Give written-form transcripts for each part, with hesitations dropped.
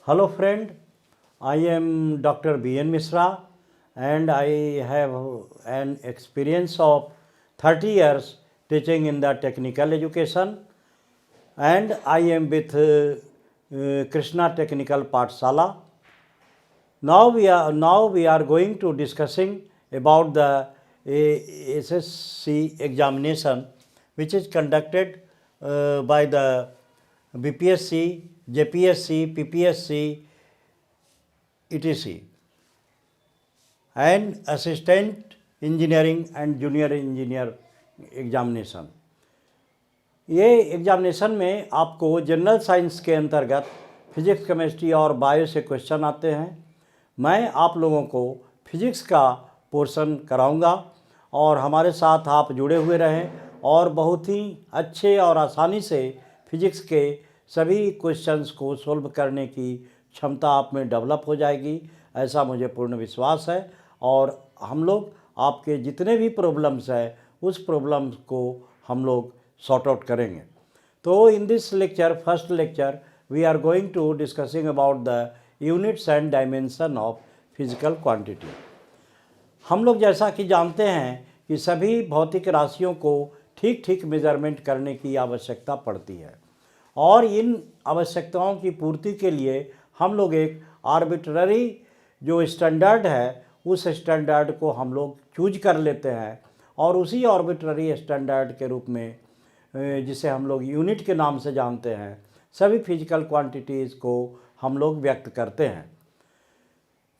Hello friend, I am Dr. B.N. Misra and I have an experience of 30 years teaching in the technical education, and I am with Krishna Technical Pathshala. Now we are going to discussing about the SSC examination, which is conducted by the BPSC, JPSC, PPSC, etc. and assistant engineering and junior engineer examination. ये examination में आपको general science के अंतर्गत physics, chemistry और bio से question आते हैं। मैं आप लोगों को फिजिक्स का पोर्शन कराऊंगा और हमारे साथ आप जुड़े हुए रहें और बहुत ही अच्छे और आसानी से फिजिक्स के सभी क्वेश्चंस को सॉल्व करने की क्षमता आप में डेवलप हो जाएगी, ऐसा मुझे पूर्ण विश्वास है। और हम लोग आपके जितने भी प्रॉब्लम्स हैं उस प्रॉब्लम्स को हम लोग सॉर्ट आउट करेंगे। तो in this lecture, first lecture, we are going to discussing about the units and dimension of physical quantity. हम लोग जैसा कि जानते हैं कि सभी भौतिक राशियों को ठीक ठीक मेजरमेंट करने की आवश्यकता पड़ती है और इन आवश्यकताओं की पूर्ति के लिए हम लोग एक आर्बिट्ररी जो स्टैंडर्ड है उस स्टैंडर्ड को हम लोग चूज कर लेते हैं और उसी आर्बिट्ररी स्टैंडर्ड के रूप में जिसे हम लोग यूनिट के नाम से जानते हैं, सभी फिजिकल क्वांटिटीज़ को हम लोग व्यक्त करते हैं।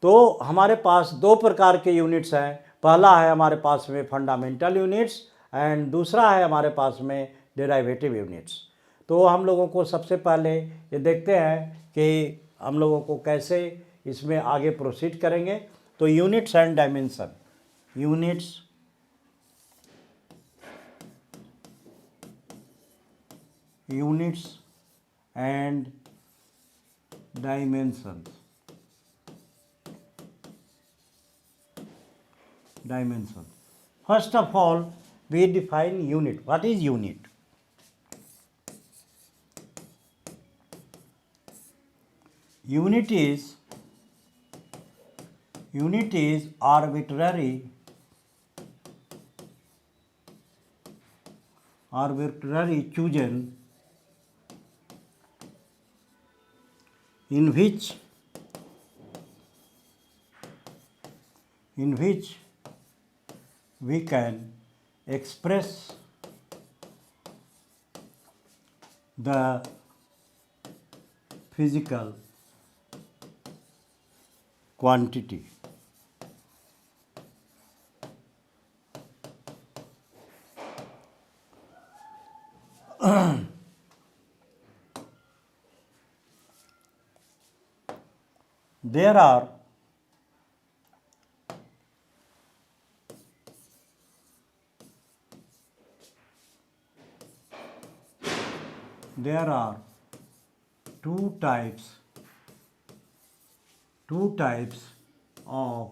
तो हमारे पास दो प्रकार के यूनिट्स हैं। पहला है हमारे पास में फंडामेंटल यूनिट्स एंड दूसरा है हमारे पास में डेरिवेटिव यूनिट्स। तो हम लोगों को सबसे पहले ये देखते हैं कि हम लोगों को कैसे इसमें आगे प्रोसीड करेंगे। तो units and dimension, units and dimension. First of all, we define unit. What is unit? Unit is arbitrary chosen in which we can express the physical quantity. There are two types of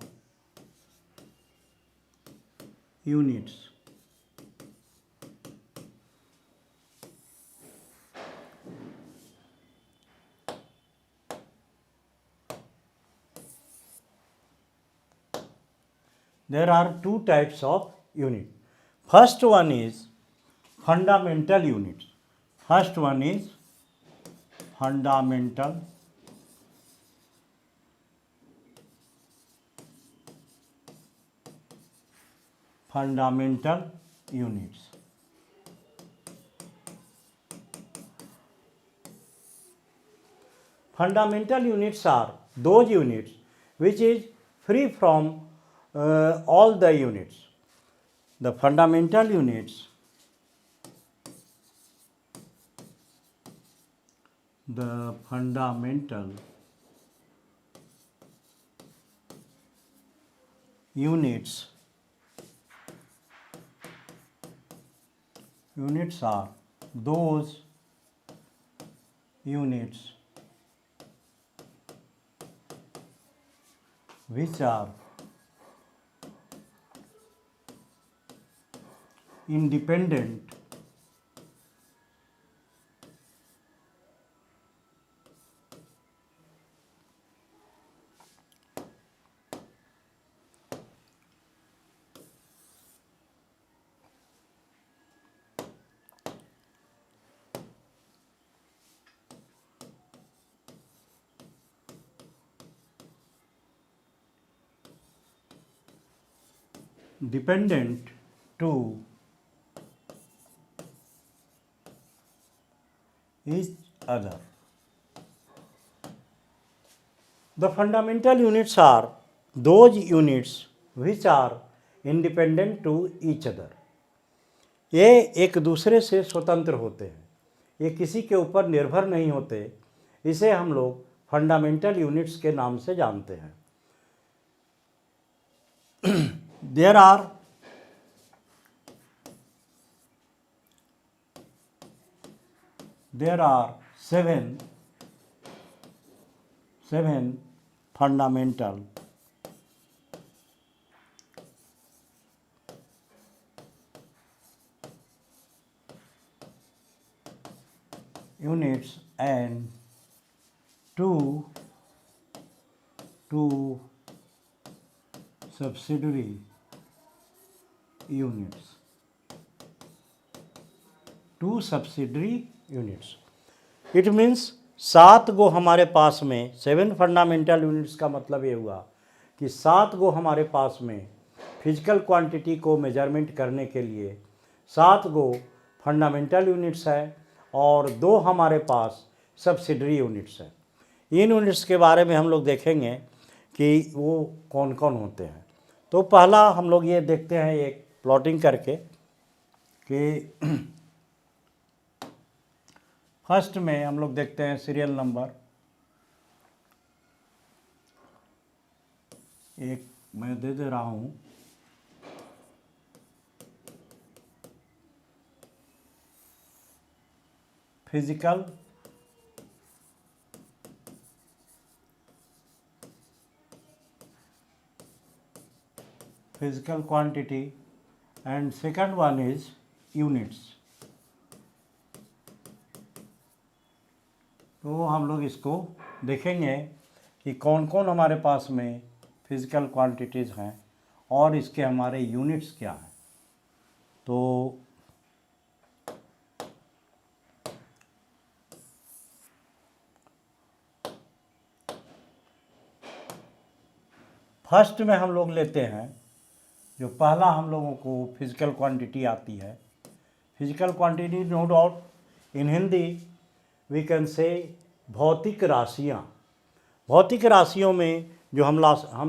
units. There are two types of unit. First one is fundamental units. First one is fundamental units. Fundamental units are those units which is free from all the units. The fundamental units, units are those units which are independent dependent to each other. The fundamental units are those units which are independent to each other. ये एक दूसरे से स्वतंत्र होते हैं, ये किसी के ऊपर निर्भर नहीं होते, इसे हम लोग फंडामेंटल यूनिट्स के नाम से जानते हैं. There are seven fundamental units and two subsidiary units. Two subsidiary units. It means 7 गो हमारे पास में 7 फंडामेंटल यूनिट्स का मतलब ये हुआ कि 7 गो हमारे पास में फिजिकल क्वांटिटी को मेजरमेंट करने के लिए 7 गो फंडामेंटल यूनिट्स है और 2 हमारे पास सब्सिडरी यूनिट्स है. इन यूनिट्स के बारे में हम लोग देखेंगे कि वो कौन कौन होते हैं. तो पहला हम लोग ये देखते हैं एक प्लॉटिंग करके कि फर्स्ट में हम लोग देखते हैं सीरियल नंबर एक मैं दे रहा हूँ. Physical quantity and second one is units. तो हम लोग इसको देखेंगे कि कौन कौन हमारे पास में फिजिकल क्वांटिटीज़ हैं और इसके हमारे यूनिट्स क्या हैं. तो फर्स्ट में हम लोग लेते हैं जो पहला हम लोगों को फिजिकल क्वांटिटी आती है. Physical quantity no doubt in Hindi we can say भौतिक राशियाँ. भौतिक राशियों में जो हम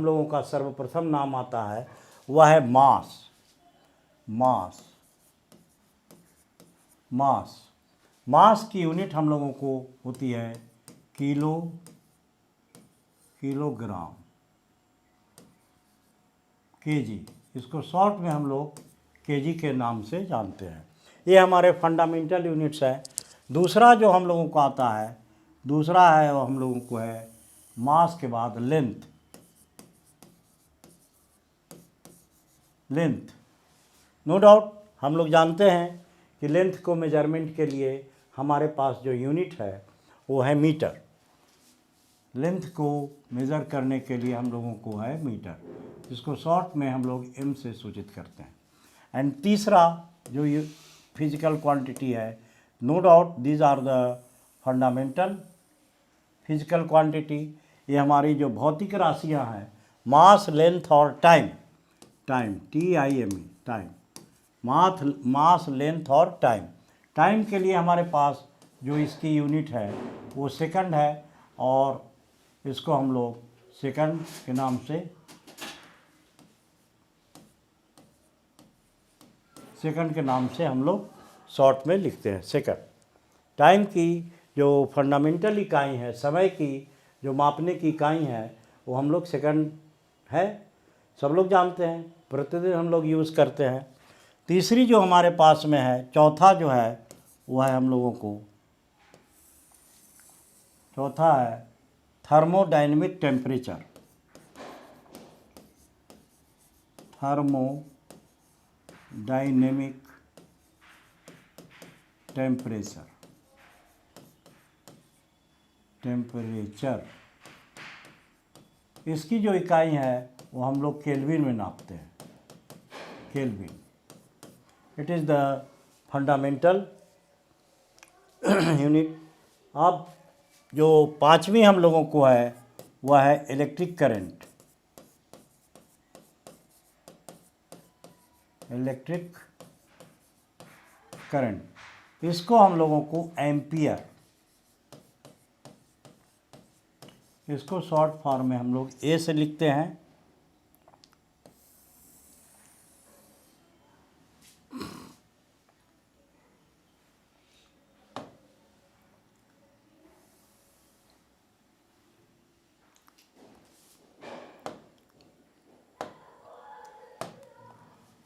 लोगों का सर्वप्रथम नाम आता है वह है मास. मास की यूनिट हम लोगों को होती है किलोग्राम, केजी. इसको शॉर्ट में हम लोग केजी के नाम से जानते हैं. ये हमारे फंडामेंटल यूनिट्स है. दूसरा जो हम लोगों को आता है दूसरा है वो हम लोगों को है मास के बाद लेंथ. नो डाउट हम लोग जानते हैं कि लेंथ को मेजरमेंट के लिए हमारे पास जो यूनिट है वो है मीटर. लेंथ को मेज़र करने के लिए हम लोगों को है मीटर, जिसको शॉर्ट में हम लोग एम से सूचित करते हैं. एंड तीसरा जो ये फिजिकल क्वांटिटी है, no doubt these are the fundamental physical quantity. ये हमारी जो भौतिक राशियां हैं मास, लेंथ और time. TIME time. Mass, length और टाइम. टाइम के लिए हमारे पास जो इसकी यूनिट है वो सेकंड है और इसको हम लोग सेकंड के नाम से हम लोग शॉर्ट में लिखते हैं सेकंड. टाइम की जो फंडामेंटल इकाई है, समय की जो मापने की इकाई है वो हम लोग सेकंड है, सब लोग जानते हैं, प्रतिदिन हम लोग यूज़ करते हैं. तीसरी जो हमारे पास में है, चौथा जो है वह है हम लोगों को चौथा है थर्मोडायनेमिक टेम्परेचर. Thermodynamic temperature. इसकी जो इकाई है वो हम लोग केल्विन में नापते हैं. Kelvin. It is the fundamental unit. अब जो पांचवी हम लोगों को है वह है इलेक्ट्रिक करंट. इलेक्ट्रिक करंट, इसको हम लोगों को एम्पियर, इसको शॉर्ट फॉर्म में हम लोग ए से लिखते हैं।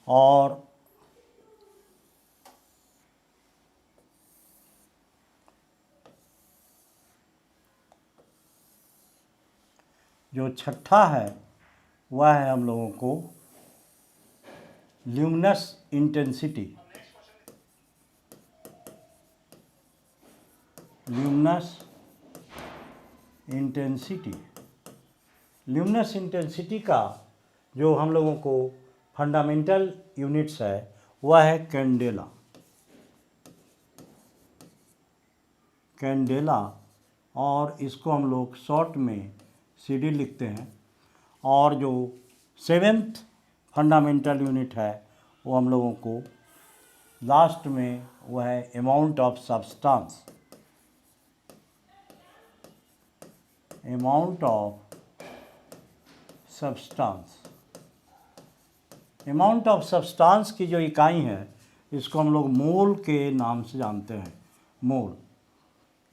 और जो छठा है वह है हम लोगों को luminous intensity, luminous intensity. Luminous intensity का जो हम लोगों को फंडामेंटल यूनिट्स है वह है कैंडेला, कैंडेला, और इसको हम लोग शॉर्ट में CD लिखते हैं। और जो 7th फंडामेंटल यूनिट है वो हम लोगों को लास्ट में वह है amount of substance, amount of substance. Amount of substance की जो इकाई है इसको हम लोग मोल के नाम से जानते हैं, मोल,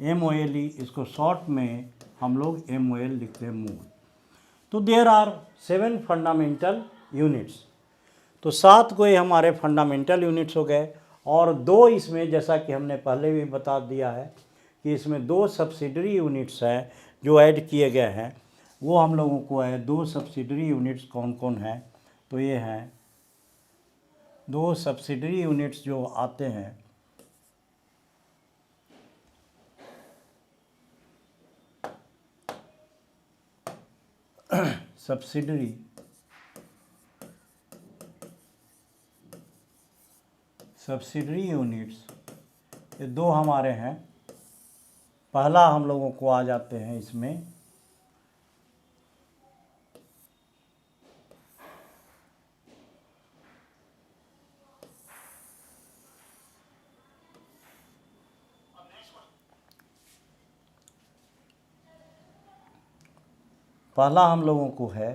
MOLE, इसको शॉर्ट में हम लोग MOL लिखते हैं, मोल। तो देयर आर 7 फंडामेंटल यूनिट्स। तो 7 को ये हमारे फंडामेंटल यूनिट्स हो गए, और 2 इसमें, जैसा कि हमने पहले भी बता दिया है कि इसमें 2 सब्सिडरी यूनिट्स हैं जो ऐड किए गए हैं। वो हम लोगों को है 2 सब्सिडरी यूनिट्स कौन कौन हैं, तो ये हैं 2 सब्सिडरी यूनिट्स जो आते हैं, सब्सिडरी यूनिट्स, ये 2 हमारे हैं। पहला हम लोगों को आ जाते हैं इसमें पहला हम लोगों को है,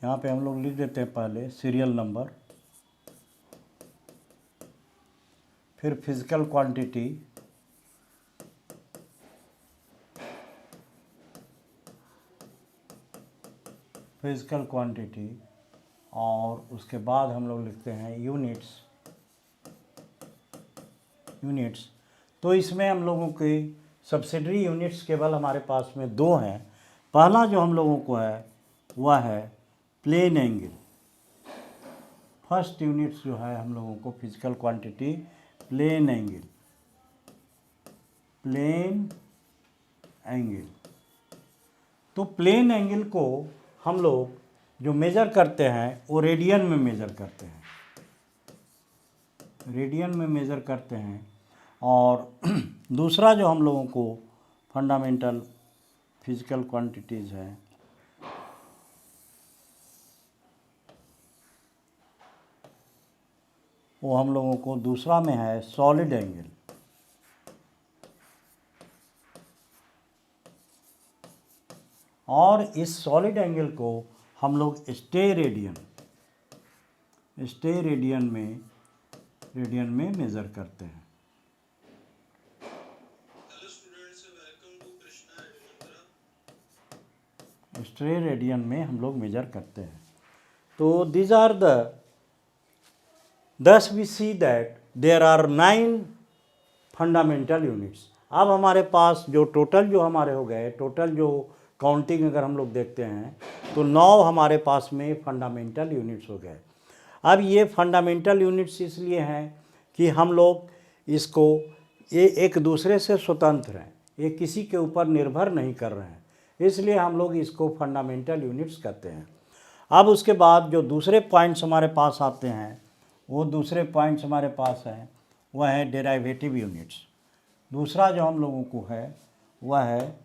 यहाँ पे हम लोग लिख देते हैं पहले सीरियल नंबर, फिर फिजिकल क्वांटिटी, फिजिकल क्वांटिटी, और उसके बाद हम लोग लिखते हैं यूनिट्स, यूनिट्स। तो इसमें हम लोगों के सब्सिडरी यूनिट्स केवल हमारे पास में 2 हैं। पहला जो हम लोगों को है वह है प्लेन एंगल। फर्स्ट यूनिट्स जो है हम लोगों को physical quantity, plane angle, plane angle. तो प्लेन एंगल को हम लोग जो मेज़र करते हैं वो रेडियन में मेज़र करते हैं, रेडियन में मेज़र करते हैं। और दूसरा जो हम लोगों को फंडामेंटल फिजिकल क्वांटिटीज़ है वो हम लोगों को दूसरा में है सॉलिड एंगल, और इस सॉलिड एंगल को हम लोग स्टेरेडियन में मेज़र करते हैं। स्टेरेडियन में हम लोग मेज़र करते हैं। तो these are thus we see that there are 9 fundamental units. अब हमारे पास जो टोटल जो हमारे हो गए, टोटल जो काउंटिंग अगर हम लोग देखते हैं तो 9 हमारे पास में फंडामेंटल यूनिट्स हो गए। अब ये फंडामेंटल यूनिट्स इसलिए हैं कि हम लोग इसको, ये एक दूसरे से स्वतंत्र हैं, ये किसी के ऊपर निर्भर नहीं कर रहे हैं, इसलिए हम लोग इसको फंडामेंटल यूनिट्स कहते हैं। अब उसके बाद जो दूसरे पॉइंट्स हमारे पास आते हैं, वो दूसरे पॉइंट्स हमारे पास हैं वह है डेराइवेटिव यूनिट्स। दूसरा जो हम लोगों को है वह है,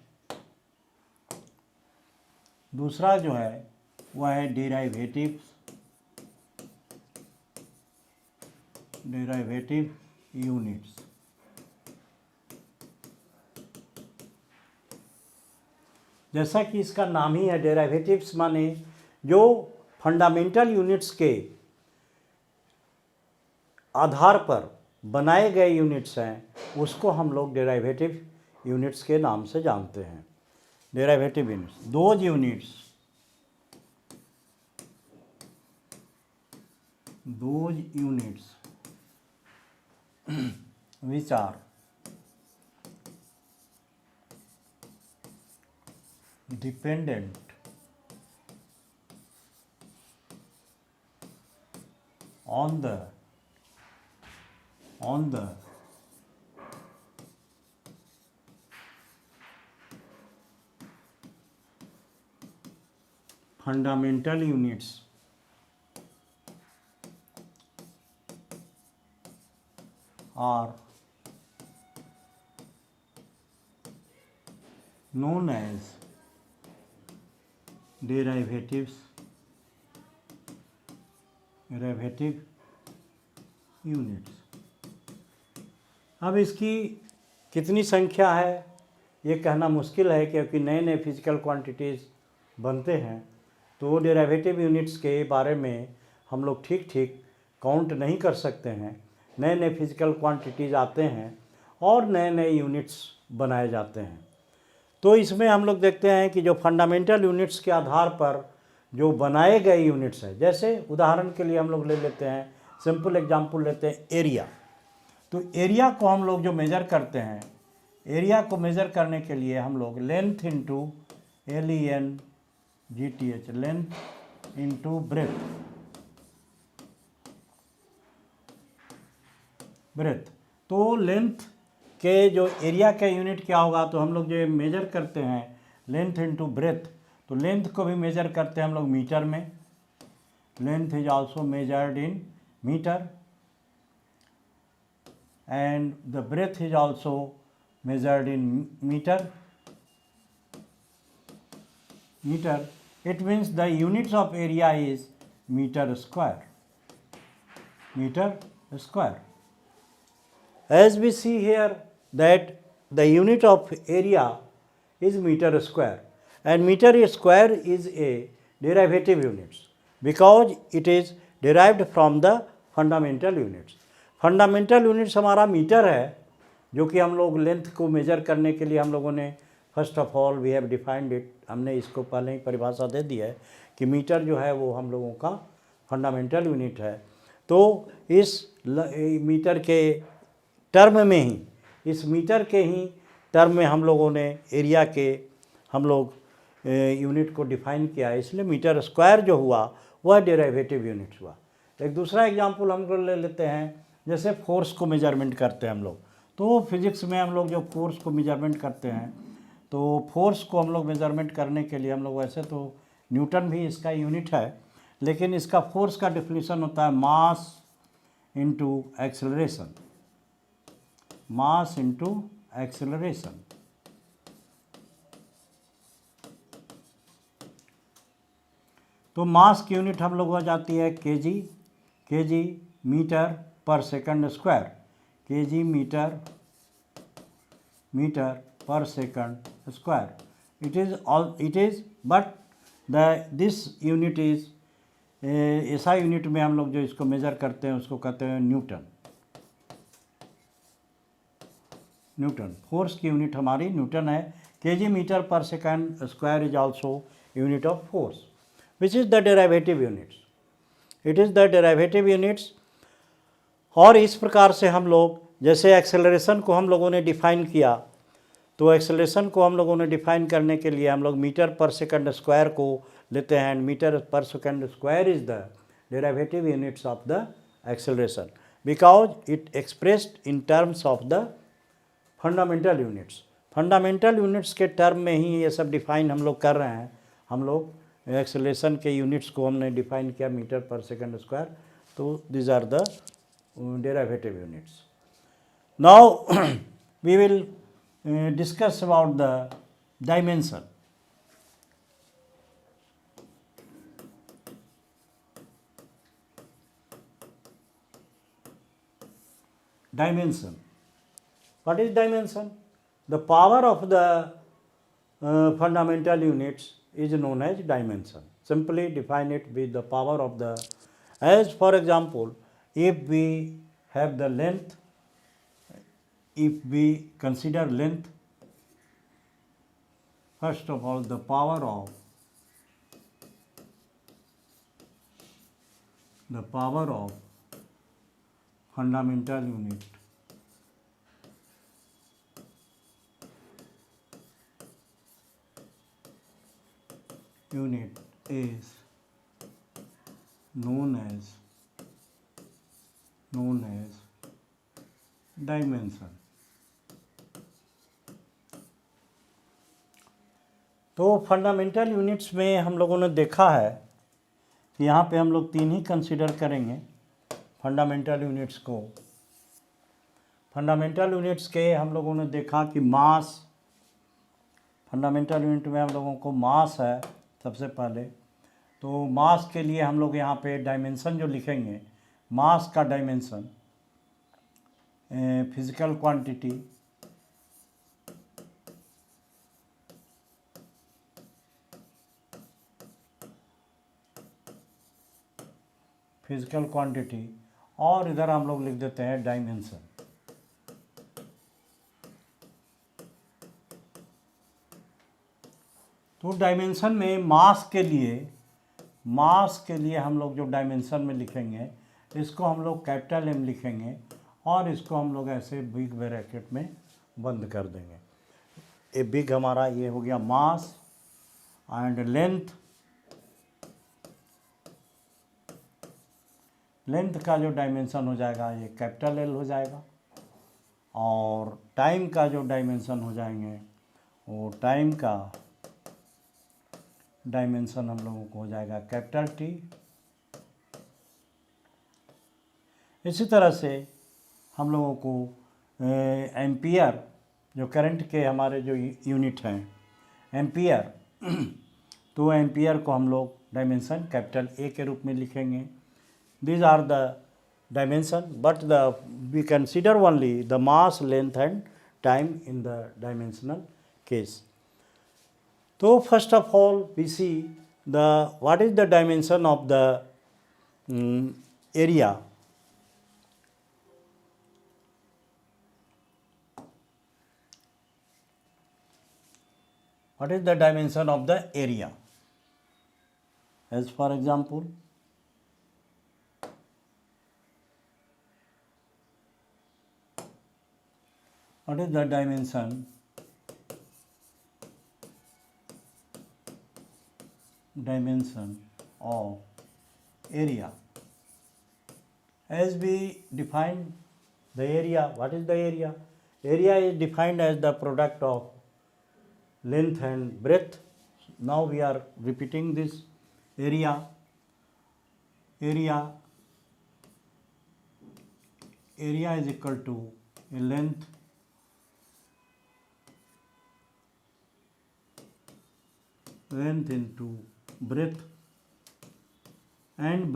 दूसरा जो है वह है डेराइवेटिव डेरिवेटिव यूनिट्स। जैसा कि इसका नाम ही है, डेरिवेटिव्स माने जो फंडामेंटल यूनिट्स के आधार पर बनाए गए यूनिट्स हैं, उसको हम लोग डेरिवेटिव यूनिट्स के नाम से जानते हैं। Derivative units, those units which are dependent on the fundamental units are known as derivative units. अब इसकी कितनी संख्या है ये कहना मुश्किल है, क्योंकि नए नए फिजिकल क्वांटिटीज़ बनते हैं, तो डेरिवेटिव यूनिट्स के बारे में हम लोग ठीक ठीक काउंट नहीं कर सकते हैं। नए नए फिजिकल क्वांटिटीज़ आते हैं और नए नए यूनिट्स बनाए जाते हैं। तो इसमें हम लोग देखते हैं कि जो फंडामेंटल यूनिट्स के आधार पर जो बनाए गए यूनिट्स हैं, जैसे उदाहरण के लिए हम लोग ले लेते हैं, सिंपल एग्जांपल लेते हैं एरिया। तो एरिया को हम लोग जो मेज़र करते हैं, एरिया को मेज़र करने के लिए हम लोग length into LENGTH, length into breadth. तो लेंथ के जो एरिया का यूनिट क्या होगा, तो हम लोग जो मेज़र करते हैं लेंथ इंटू ब्रेथ, तो लेंथ को भी मेज़र करते हैं हम लोग मीटर में। Length is also measured in metre and the breadth is also measured in meter. It means the units of area is meter square. As we see here that the unit of area is meter square, and meter square is a derivative units because it is derived from the fundamental units. Fundamental units हमारा metre है, जो कि हम लोग length को measure करने के लिए हम लोगों ने first of all we have defined it, हमने इसको पहले ही परिभाषा दे दी है कि मीटर जो है वो हम लोगों का फंडामेंटल यूनिट है। तो इस मीटर के टर्म में ही, इस मीटर के ही टर्म में हम लोगों ने एरिया के हम लोग यूनिट को डिफाइन किया है, इसलिए मीटर स्क्वायर जो हुआ वह डेरिवेटिव यूनिट्स हुआ। एक दूसरा एग्जांपल हम लोग ले लेते हैं, जैसे फोर्स को मेजरमेंट करते हैं हम लोग। तो फिज़िक्स में हम लोग जो फोर्स को मेजरमेंट करते हैं, तो फोर्स को हम लोग मेजरमेंट करने के लिए हम लोग, वैसे तो न्यूटन भी इसका यूनिट है, लेकिन इसका फोर्स का डेफिनेशन होता है mass into acceleration. Mass into acceleration. तो मास की यूनिट हम लोग हो जाती है KG metre per second square, KG metre per second square. It is but this unit is ऐसा यूनिट में हम लोग जो इसको मेज़र करते हैं उसको कहते हैं न्यूटन। फोर्स की यूनिट हमारी न्यूटन है। KG metre per second square is also unit of force, which is the derivative units. It is the derivative units. और इस प्रकार से हम लोग, जैसे एक्सेलरेशन को हम लोगों ने डिफ़ाइन किया, तो एक्सेलरेशन को हम लोगों ने डिफ़ाइन करने के लिए हम लोग मीटर पर सेकंड स्क्वायर को लेते हैं, and metre per second square is the derivative units of the acceleration because it expressed in terms of the fundamental units. Fundamental units के टर्म में ही ये सब डिफ़ाइन हम लोग कर रहे हैं। हम लोग एक्सेलरेशन के यूनिट्स को हमने डिफ़ाइन किया मीटर पर सेकंड स्क्वायर, तो these are the derivative units. Now we will discuss about the dimension. dimension. What is dimension? The power of the fundamental units is known as dimension. Simply define it with the power of the, as for example, if we have the length, if we consider length, first of all the power of fundamental unit is known as dimension. तो fundamental units में हम लोगों ने देखा है कि यहाँ पे हम लोग 3 ही कंसीडर करेंगे फंडामेंटल यूनिट्स को। फंडामेंटल यूनिट्स के हम लोगों ने देखा कि मास, फंडामेंटल यूनिट में हम लोगों को मास है सबसे पहले। तो मास के लिए हम लोग यहाँ पे डायमेंशन जो लिखेंगे, मास का डायमेंशन फिजिकल क्वांटिटी, और इधर हम लोग लिख देते हैं डायमेंशन। तो डायमेंशन में मास के लिए हम लोग जो डायमेंशन में लिखेंगे, इसको हम लोग कैपिटल M लिखेंगे और इसको हम लोग ऐसे बिग ब्रैकेट में बंद कर देंगे। ये बिग हमारा ये हो गया मास एंड लेंथ का जो डायमेंशन हो जाएगा ये कैपिटल L हो जाएगा, और टाइम का जो डायमेंशन हो जाएंगे वो टाइम का डायमेंशन हम लोगों को हो जाएगा कैपिटल T। इसी तरह से हम लोगों को एम्पियर, जो करंट के हमारे जो यूनिट हैं एम्पियर, तो एम्पियर को हम लोग डायमेंशन कैपिटल A के रूप में लिखेंगे। These are the dimension, but we consider only the mass, length and time in the dimensional case. So first of all we see what is the dimension of the area. What is the dimension of the area? As for example, what is the dimension of area? As we define the area, what is the area? Area is defined as the product of length and breadth. Now we are repeating this. Area is equal to a length into breadth, and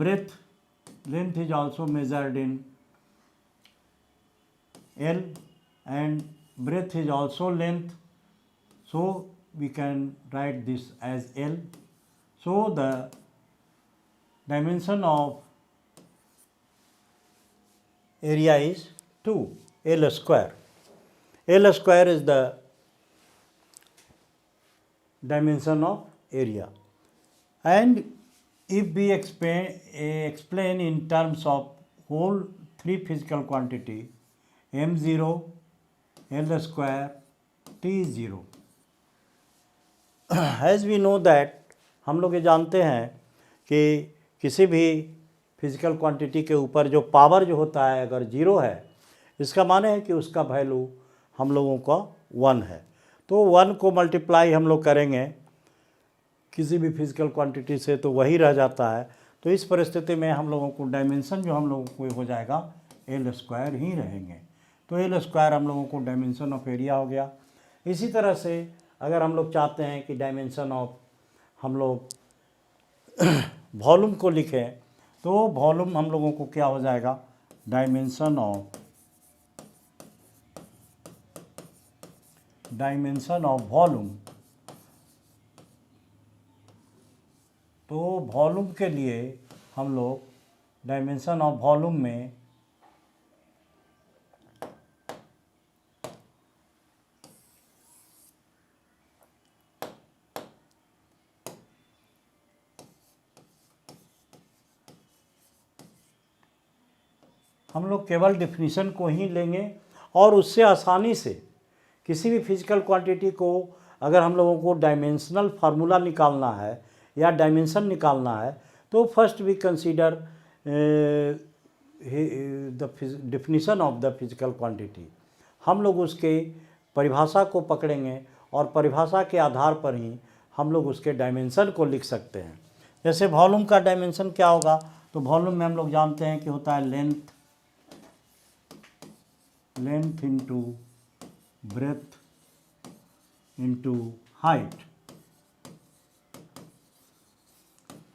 length is also measured in L, and breadth is also length, so we can write this as L. So the dimension of area is 2, L square. L square is the dimension of area. And if we explain in terms of whole 3 physical quantity, m0, L square, T0. As we know that, हम लोग ये जानते हैं कि किसी भी physical quantity के ऊपर जो पावर जो होता है अगर 0 है, इसका माने है कि उसका वैल्यू हम लोगों का 1 है। तो 1 को मल्टीप्लाई हम लोग करेंगे किसी भी फिजिकल क्वांटिटी से तो वही रह जाता है। तो इस परिस्थिति में हम लोगों को डायमेंशन जो हम लोगों को हो जाएगा L स्क्वायर ही रहेंगे। तो L स्क्वायर हम लोगों को डायमेंशन ऑफ एरिया हो गया। इसी तरह से अगर हम लोग चाहते हैं कि डायमेंशन ऑफ हम लोग वॉल्यूम को लिखें, तो वॉल्यूम हम लोगों को क्या हो जाएगा, dimension of dimension of volume. तो वॉल्यूम के लिए हम लोग डायमेंशन ऑफ वॉल्यूम में हम लोग केवल डिफिनीशन को ही लेंगे और उससे आसानी से किसी भी फिजिकल क्वांटिटी को अगर हम लोगों को डायमेंशनल फार्मूला निकालना है या डायमेंशन निकालना है तो first we consider the definition of the physical quantity. हम लोग उसके परिभाषा को पकड़ेंगे और परिभाषा के आधार पर ही हम लोग उसके डायमेंशन को लिख सकते हैं। जैसे वॉल्यूम का डायमेंशन क्या होगा, तो वॉल्यूम में हम लोग जानते हैं कि होता है length into breath into height,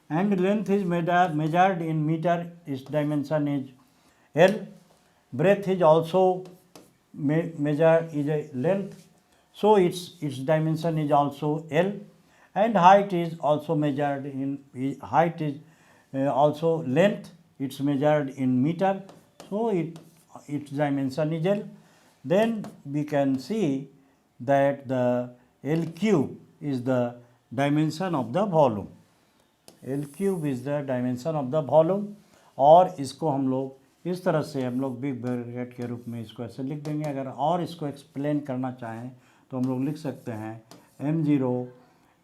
and length is measured in meter. Its dimension is L. Breadth is also measured is a length, so its dimension is also L. And height is also measured in height is also length. It's measured in meter, so its dimension is L. Then we can see that the L cube is the dimension of the volume. L cube is the dimension of the volume। और इसको हम लोग इस तरह से हम लोग big bracket के रूप में इसको ऐसे लिख देंगे। अगर और इसको एक्सप्लेन करना चाहें तो हम लोग लिख सकते हैं m0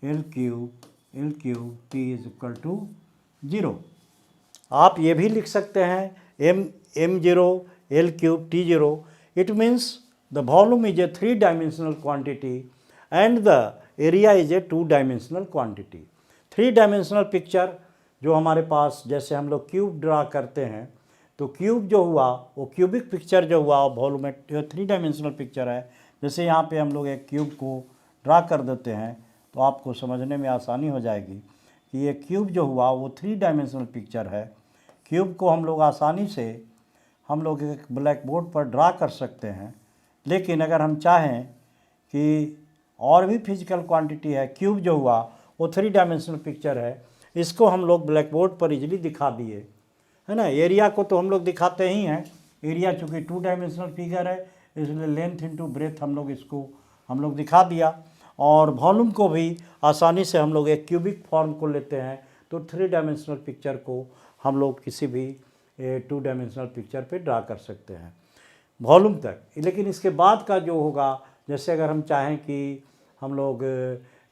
L cube t is equal to 0। आप ये भी लिख सकते हैं m0 L cube t0। It means the volume is a 3 dimensional quantity and the area is a 2 dimensional quantity. 3 dimensional picture जो हमारे पास, जैसे हम लोग क्यूब ड्रा करते हैं तो क्यूब जो हुआ वो क्यूबिक पिक्चर जो हुआ वॉल्यूम में 3 डायमेंशनल पिक्चर है। जैसे यहाँ पे हम लोग एक क्यूब को ड्रा कर देते हैं तो आपको समझने में आसानी हो जाएगी कि ये क्यूब जो हुआ वो 3 डायमेंशनल पिक्चर है। क्यूब को हम लोग आसानी से हम लोग एक ब्लैक बोर्ड पर ड्रा कर सकते हैं, लेकिन अगर हम चाहें कि और भी फिजिकल क्वांटिटी है, क्यूब जो हुआ वो 3 डायमेंशनल पिक्चर है, इसको हम लोग ब्लैक बोर्ड पर इजीली दिखा दिए, है ना। एरिया को तो हम लोग दिखाते ही हैं, एरिया चूँकि 2 डायमेंशनल फिगर है इसलिए लेंथ इंटू ब्रेथ हम लोग इसको हम लोग दिखा दिया। और वॉल्यूम को भी आसानी से हम लोग एक क्यूबिक फॉर्म को लेते हैं तो 3 डायमेंशनल पिक्चर को हम लोग किसी भी 2 डायमेंशनल पिक्चर पे ड्रा कर सकते हैं वॉल्यूम तक। लेकिन इसके बाद का जो होगा, जैसे अगर हम चाहें कि हम लोग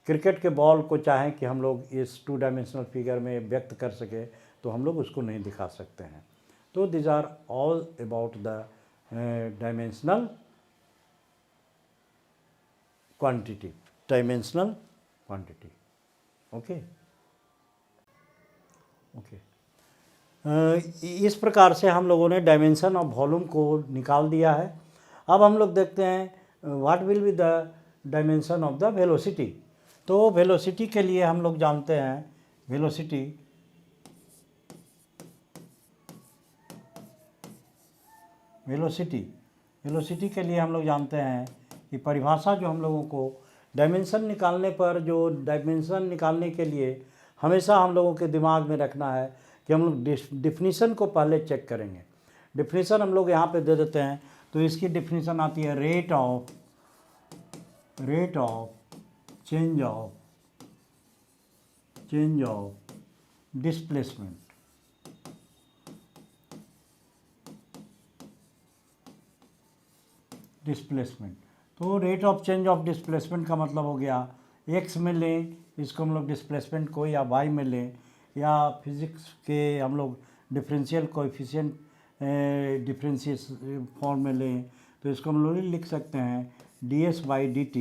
क्रिकेट के बॉल को चाहें कि हम लोग इस 2 डायमेंशनल फिगर में व्यक्त कर सके तो हम लोग उसको नहीं दिखा सकते हैं। तो this are all about the dimensional quantity, okay. इस प्रकार से हम लोगों ने डायमेंशन ऑफ वॉल्यूम को निकाल दिया है। अब हम लोग देखते हैं what will be the dimension of the velocity. तो वेलोसिटी के लिए हम लोग जानते हैं वेलोसिटी के लिए हम लोग जानते हैं कि परिभाषा जो हम लोगों को डायमेंशन निकालने पर, जो डायमेंशन निकालने के लिए हमेशा हम लोगों के दिमाग में रखना है कि हम लोग डिफिनीशन को पहले चेक करेंगे। डिफिनीशन हम लोग यहाँ पे दे देते हैं, तो इसकी डिफिनीशन आती है rate of change of displacement. तो rate of change of displacement का मतलब हो गया एक्स में लें इसको हम लोग डिस्प्लेसमेंट को, या वाई में लें, या फिज़िक्स के हम लोग डिफरेंशियल कोएफिशिएंट डिफरेंशियस फॉर्म में लें तो इसको हम लोग लिख सकते हैं ds/dt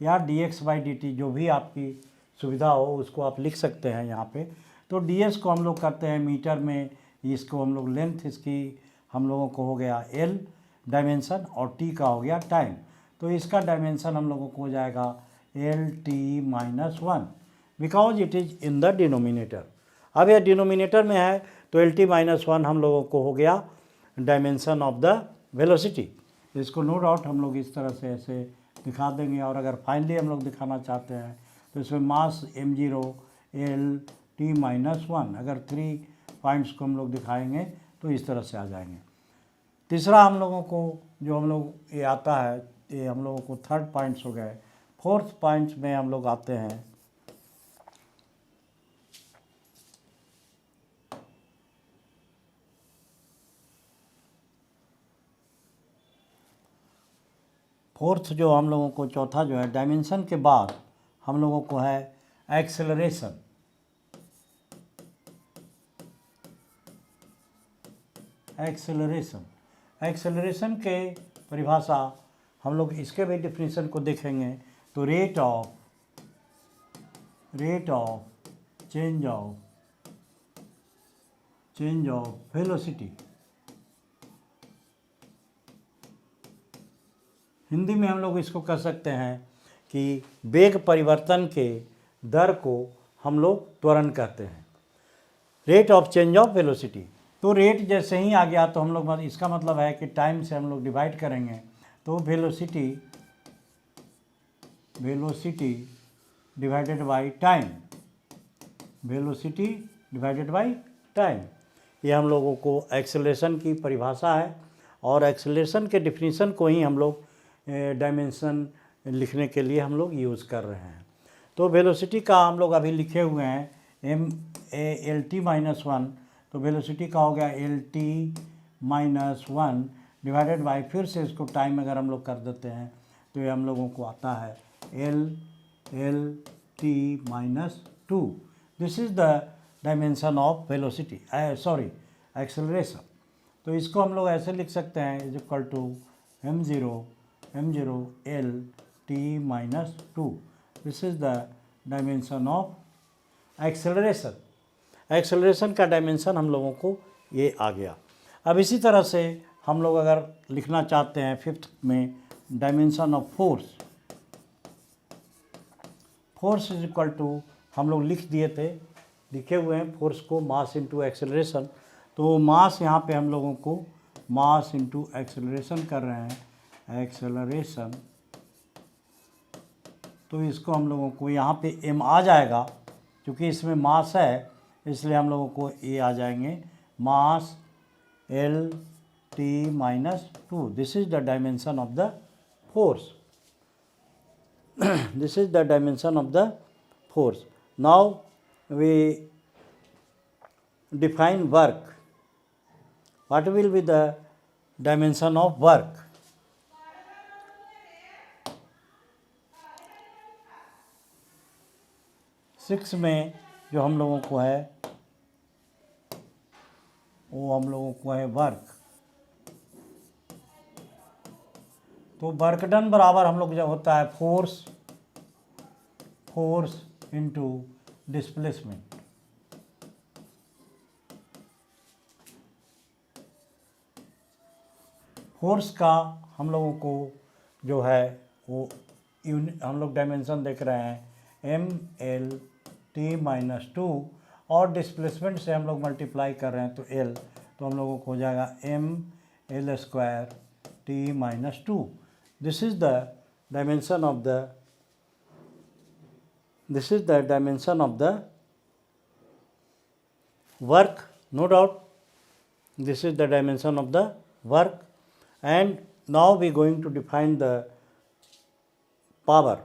या dx/dt, जो भी आपकी सुविधा हो उसको आप लिख सकते हैं यहाँ पे। तो ds को हम लोग करते हैं मीटर में, इसको हम लोग लेंथ इसकी हम लोगों को हो गया l डायमेंशन और t का हो गया टाइम। तो इसका डायमेंशन हम लोगों को हो जाएगा LT-1 because it is in the denominator. अब यह डिनोमिनेटर में है तो LT-1 हम लोगों को हो गया डायमेंशन ऑफ द वेलोसिटी। इसको नो डाउट हम लोग इस तरह से ऐसे दिखा देंगे। और अगर फाइनली हम लोग दिखाना चाहते हैं तो इसमें मास m0 L T - 1, अगर 3 पॉइंट्स को हम लोग दिखाएंगे तो इस तरह से आ जाएंगे। तीसरा हम लोगों को जो हम लोग ये आता है, ये हम लोगों को थर्ड पॉइंट्स हो गए। फोर्थ पॉइंट्स में हम लोग आते हैं फोर्थ जो हम लोगों को चौथा जो है डायमेंशन के बाद हम लोगों को है एक्सेलरेशन। एक्सेलरेशन के परिभाषा हम लोग इसके भी डिफिनीशन को देखेंगे तो rate of change of velocity, Hindi में हम लोग इसको कह सकते हैं कि वेग परिवर्तन के दर को हम लोग त्वरण कहते हैं, rate of change of velocity. तो रेट जैसे ही आ गया तो हम लोग इसका मतलब है कि टाइम से हम लोग डिवाइड करेंगे तो velocity divided by time, velocity divided by time, ये हम लोगों को एक्सेलरेशन की परिभाषा है। और एक्सेलरेशन के डिफिनीशन को ही हम लोग डायमेंशन लिखने के लिए हम लोग यूज़ कर रहे हैं। तो वेलोसिटी का हम लोग अभी लिखे हुए हैं LT - 1, तो वेलोसिटी का हो गया LT - 1 डिवाइडेड बाई, फिर से इसको टाइम अगर हम लोग कर देते हैं तो ये हम लोगों को आता है LT - 2। This is the dimension of velocity, acceleration. तो इसको हम लोग ऐसे लिख सकते हैं is equal to m0 L T - 2। This is the dimension of acceleration. Acceleration का डायमेंशन हम लोगों को ये आ गया। अब इसी तरह से हम लोग अगर लिखना चाहते हैं फिफ्थ में dimension of force is equal to, हम लोग लिखे हुए हैं फोर्स को मास इंटू एक्सेलरेशन। तो मास यहाँ पे हम लोगों को मास इंटू एक्सेलरेशन कर रहे हैं, एक्सेलरेशन। तो इसको हम लोगों को यहाँ पे m आ जाएगा, क्योंकि इसमें मास है इसलिए हम लोगों को ये आ जाएंगे मास LT - 2। This is the dimension of the force, this is the dimension of the force. Now we define work. What will be the dimension of work? Six में जो हम लोगों को है वो हम लोगों को है वर्क। तो वर्क डन बराबर हम लोग जब होता है फोर्स इंटू डिस्प्लेसमेंट। फोर्स का हम लोगों को जो है वो हम लोग डायमेंशन देख रहे हैं MLT - 2, और डिस्प्लेसमेंट से हम लोग मल्टीप्लाई कर रहे हैं तो L, तो हम लोगों को हो जाएगा ML² T - 2। This is the dimension of the work, no doubt. This is the dimension of the work. And now we are going to define the power.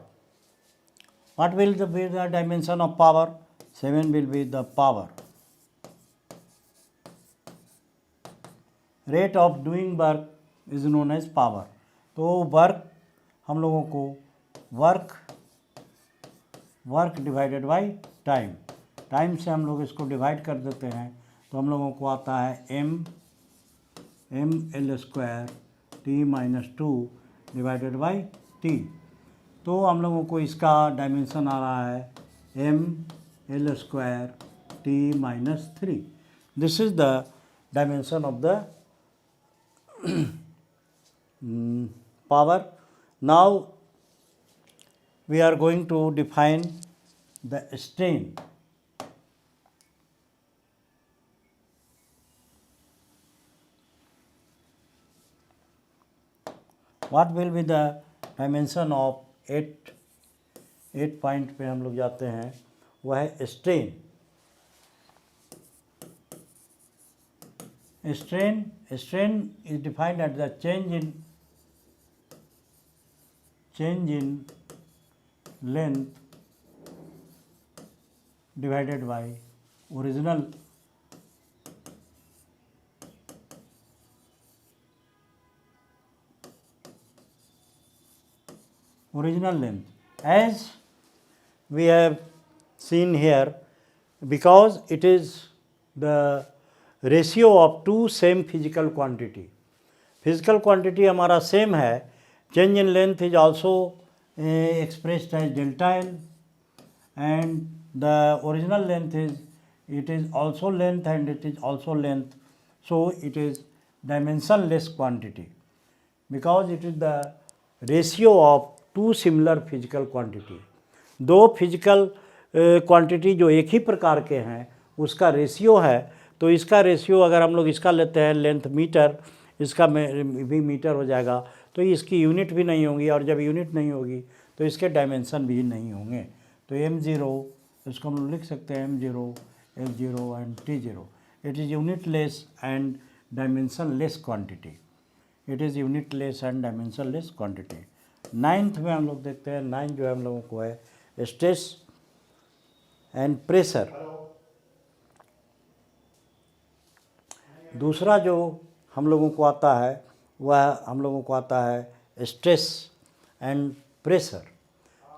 What will be the dimension of power? 7 will be the power. Rate of doing work is known as power. तो work हम लोगों को work divided by time से हम लोग इसको divide कर देते हैं तो हम लोगों को आता है ML² T - 2 divided by T। तो हम लोगों को इसका डायमेंशन आ रहा है ML² T - 3। This is the dimension of the power. Now we are going to define the strain. What will be the dimension of 8 point पे हम लोग जाते हैं, वह है strain. Strain is defined at the change in length divided by original length. As we have seen here, because it is the ratio of two same physical quantity. Physical quantity हमारा same है, change in length is also expressed as delta L, and the original length is, it is also length and it is also length, so it is dimensionless quantity because it is the ratio of two similar physical quantity. दो physical quantity जो एक ही प्रकार के हैं उसका ratio है, तो इसका रेशियो अगर हम लोग इसका लेते हैं लेंथ मीटर, इसका भी मीटर हो जाएगा, तो इसकी यूनिट भी नहीं होगी, और जब यूनिट नहीं होगी तो इसके डायमेंशन भी नहीं होंगे। तो m0 इसको हम लोग लिख सकते हैं m0, h0 and t0। It is unitless and dimensionless quantity. It is unitless and dimensionless quantity. Ninth में हम लोग देखते हैं, नाइन्थ जो हम लोगों को है स्ट्रेस एंड प्रेशर। दूसरा जो हम लोगों को आता है वह हम लोगों को आता है स्ट्रेस एंड प्रेशर।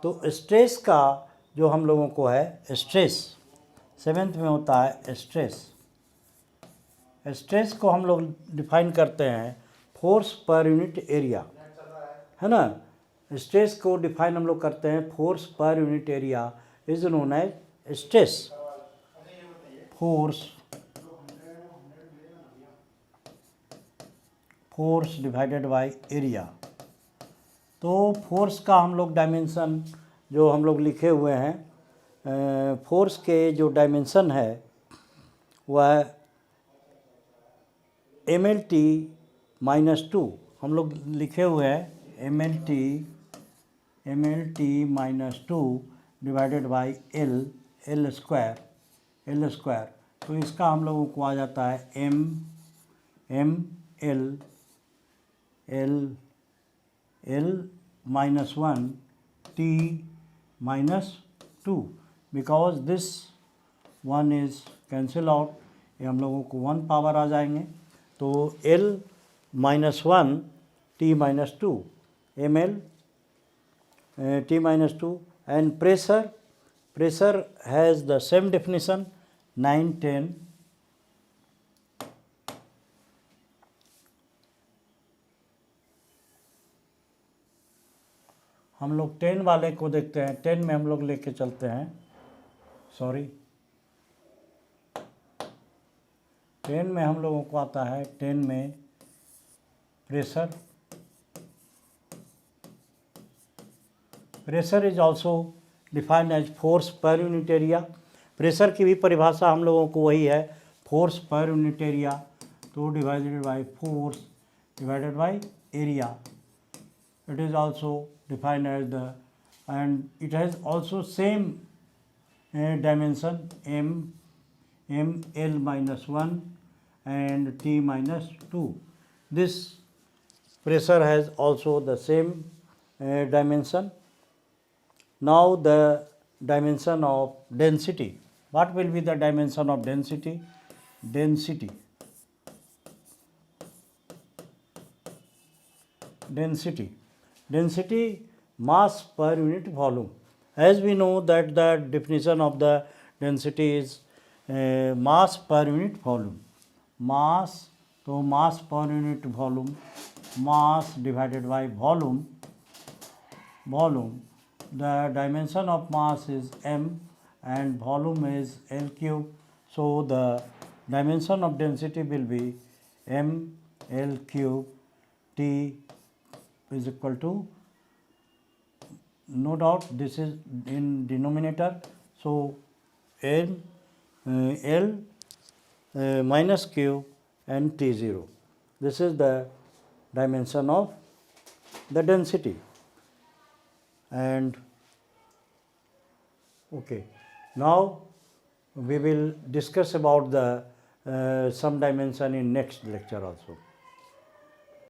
तो स्ट्रेस का जो हम लोगों को है स्ट्रेस, सेवेंथ में होता है स्ट्रेस। स्ट्रेस को हम लोग डिफाइन करते हैं फोर्स पर यूनिट एरिया, है ना। स्ट्रेस को डिफाइन हम लोग करते हैं force per unit area is known as stress. Force divided by area. तो फोर्स का हम लोग डायमेंशन जो हम लोग लिखे हुए हैं, फोर्स के जो डायमेंशन है वह MLT-2 हम लोग लिखे हुए हैं, MLT-2 divided by L square. तो इसका हम लोगों को आ जाता है L-1 T-2, because this one is cancel out, ये हम लोगों को 1 पावर आ जाएंगे। तो L-1 T-2 ml T-2 and pressure has the same definition 9-10 हम लोग 10 वाले को देखते हैं, 10 में हम लोग लेके चलते हैं, 10 में हम लोगों को आता है, 10 में pressure is also defined as force per unit area. Pressure की भी परिभाषा हम लोगों को वही है, फोर्स पर यूनिट एरिया, तो divided by force divided by area. It is also defined as the, and it has also same dimension L-1 and T-2. This pressure has also the same dimension. Now the dimension of density. What will be the dimension of density? Density, mass per unit volume. As we know that the definition of the density is mass per unit volume. Mass, so mass per unit volume, mass divided by volume. The dimension of mass is m and volume is L cube. So the dimension of density will be m L cube T is equal to, no doubt this is in denominator, so L minus Q and T0. This is the dimension of the density. and okay, now we will discuss about the some dimension in next lecture also.